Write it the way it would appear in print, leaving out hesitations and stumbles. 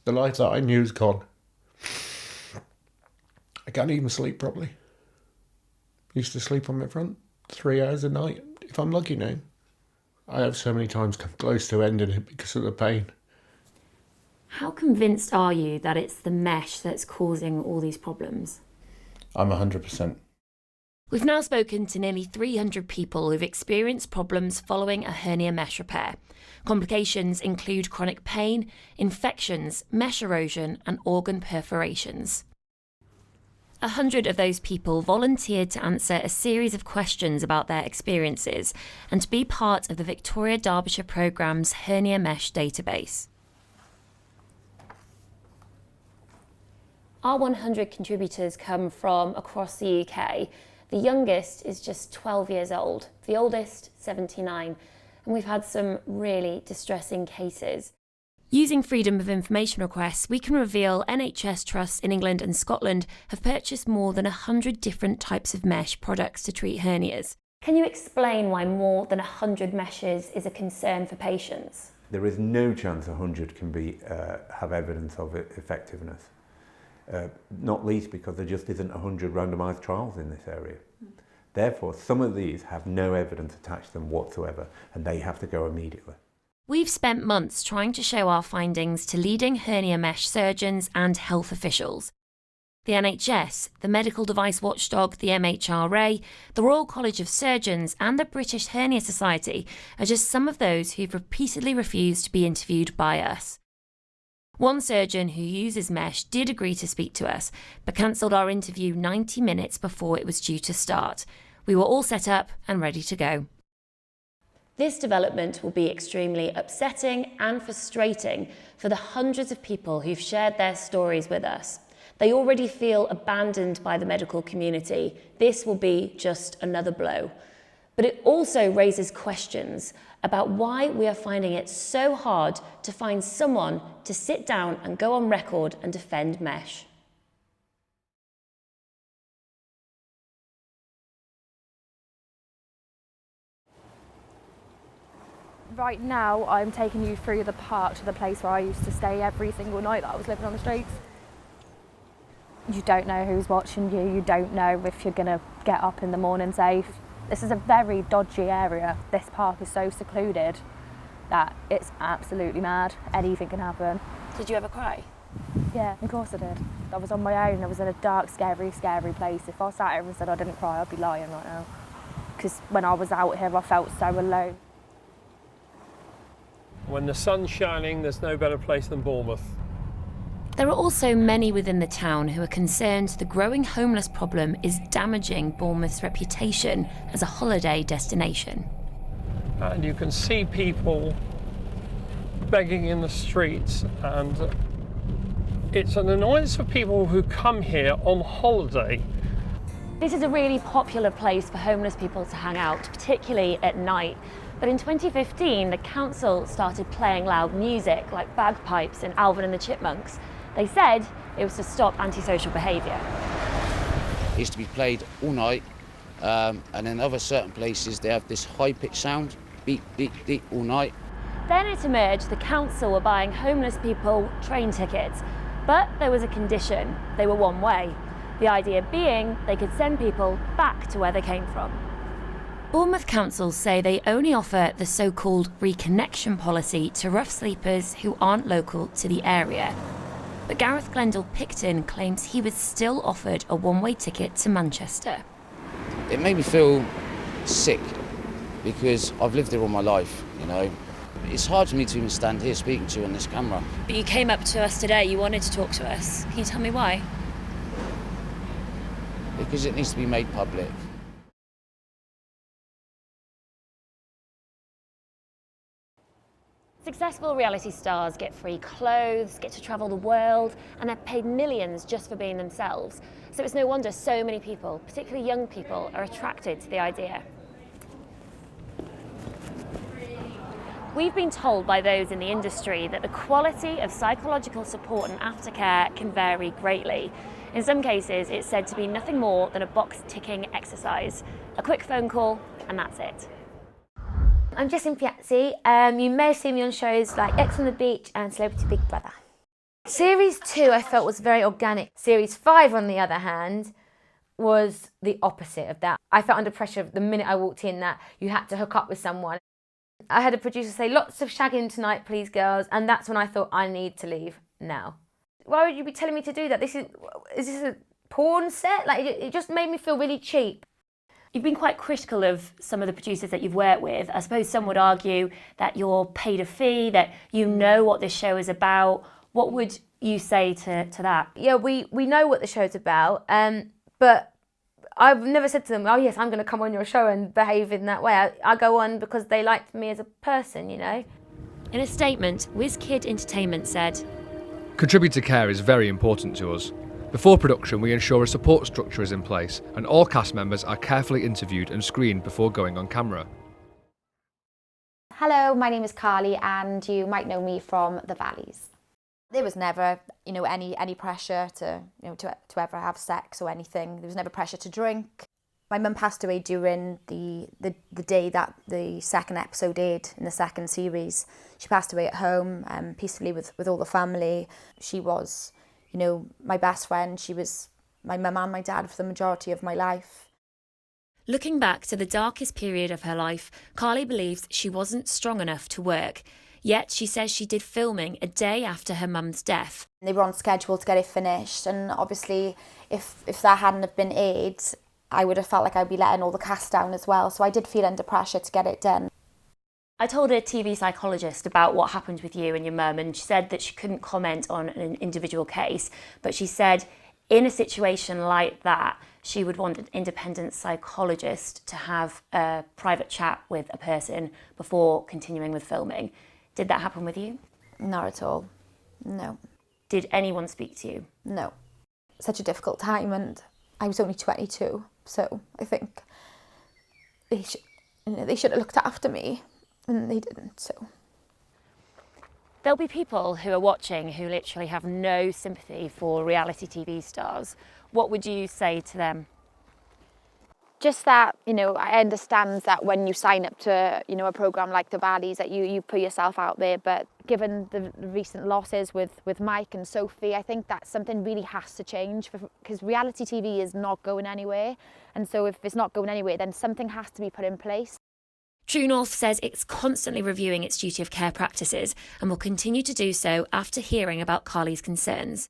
The life that I knew is gone. I can't even sleep properly. Used to sleep on my front 3 hours a night, if I'm lucky now. I have so many times come close to ending it because of the pain. How convinced are you that it's the mesh that's causing all these problems? I'm 100%. We've now spoken to nearly 300 people who've experienced problems following a hernia mesh repair. Complications include chronic pain, infections, mesh erosion, and organ perforations. 100 of those people volunteered to answer a series of questions about their experiences and to be part of the Victoria Derbyshire programme's hernia mesh database. Our 100 contributors come from across the UK. The youngest is just 12 years old, the oldest 79, and we've had some really distressing cases. Using Freedom of Information requests, we can reveal NHS trusts in England and Scotland have purchased more than 100 different types of mesh products to treat hernias. Can you explain why more than 100 meshes is a concern for patients? There is no chance 100 can have evidence of effectiveness. Not least because there just isn't 100 randomised trials in this area. Therefore, some of these have no evidence attached to them whatsoever, and they have to go immediately. We've spent months trying to show our findings to leading hernia mesh surgeons and health officials. The NHS, the Medical Device Watchdog, the MHRA, the Royal College of Surgeons and the British Hernia Society are just some of those who've repeatedly refused to be interviewed by us. One surgeon who uses mesh did agree to speak to us, but cancelled our interview 90 minutes before it was due to start. We were all set up and ready to go. This development will be extremely upsetting and frustrating for the hundreds of people who've shared their stories with us. They already feel abandoned by the medical community. This will be just another blow. But it also raises questions about why we are finding it so hard to find someone to sit down and go on record and defend mesh. Right now, I'm taking you through the park to the place where I used to stay every single night that I was living on the streets. You don't know who's watching you, you don't know if you're going to get up in the morning safe. This is a very dodgy area. This park is so secluded that it's absolutely mad. Anything can happen. Did you ever cry? Yeah, of course I did. I was on my own. I was in a dark, scary place. If I sat here and said I didn't cry, I'd be lying right now. Because when I was out here, I felt so alone. When the sun's shining, there's no better place than Bournemouth. There are also many within the town who are concerned the growing homeless problem is damaging Bournemouth's reputation as a holiday destination. And you can see people begging in the streets, and it's an annoyance for people who come here on holiday. This is a really popular place for homeless people to hang out, particularly at night. But in 2015, the council started playing loud music like bagpipes and Alvin and the Chipmunks. They said it was to stop antisocial behaviour. It used to be played all night, and in other certain places they have this high-pitched sound, beep, beep, beep, all night. Then it emerged the council were buying homeless people train tickets, but there was a condition. They were one way. The idea being they could send people back to where they came from. Bournemouth councils say they only offer the so-called reconnection policy to rough sleepers who aren't local to the area. But Gareth Glendale-Picton claims he was still offered a one-way ticket to Manchester. It made me feel sick because I've lived here all my life, you know. It's hard for me to even stand here speaking to you on this camera. But you came up to us today, you wanted to talk to us. Can you tell me why? Because it needs to be made public. Successful reality stars get free clothes, get to travel the world, and they're paid millions just for being themselves. So it's no wonder so many people, particularly young people, are attracted to the idea. We've been told by those in the industry that the quality of psychological support and aftercare can vary greatly. In some cases, it's said to be nothing more than a box-ticking exercise. A quick phone call, and that's it. I'm Jessie Piazzi. You may have seen me on shows like X on the Beach and Celebrity Big Brother. Series 2 I felt was very organic. Series 5, on the other hand, was the opposite of that. I felt under pressure the minute I walked in that you had to hook up with someone. I had a producer say, lots of shagging tonight, please, girls. And that's when I thought, I need to leave now. Why would you be telling me to do that? Is this a porn set? Like, it just made me feel really cheap. You've been quite critical of some of the producers that you've worked with. I suppose some would argue that you're paid a fee, that you know what this show is about. What would you say to that? Yeah, we know what the show's about, but I've never said to them, oh yes, I'm going to come on your show and behave in that way. I go on because they liked me as a person, you know. In a statement, WizKid Entertainment said, Contributor care is very important to us. Before production, we ensure a support structure is in place and all cast members are carefully interviewed and screened before going on camera. Hello, my name is Carly and you might know me from The Valleys. There was never, any pressure to ever have sex or anything. There was never pressure to drink. My mum passed away during the day that the second episode aired in the second series. She passed away at home, peacefully with all the family. She was, my best friend. She was my mum and my dad for the majority of my life. Looking back to the darkest period of her life, Carly believes she wasn't strong enough to work. Yet she says she did filming a day after her mum's death. They were on schedule to get it finished, and obviously if that hadn't have been aired, I would have felt like I'd be letting all the cast down as well. So I did feel under pressure to get it done. I told a TV psychologist about what happened with you and your mum, and she said that she couldn't comment on an individual case, but she said in a situation like that, she would want an independent psychologist to have a private chat with a person before continuing with filming. Did that happen with you? Not at all, no. Did anyone speak to you? No. Such a difficult time, and I was only 22, so I think they should have looked after me, and they didn't, so. There'll be people who are watching who literally have no sympathy for reality TV stars. What would you say to them? Just that, I understand that when you sign up to, a programme like The Valleys, that you put yourself out there, but given the recent losses with Mike and Sophie, I think that something really has to change, because reality TV is not going anywhere, and so if it's not going anywhere, then something has to be put in place. True North says it's constantly reviewing its duty of care practices and will continue to do so after hearing about Carly's concerns.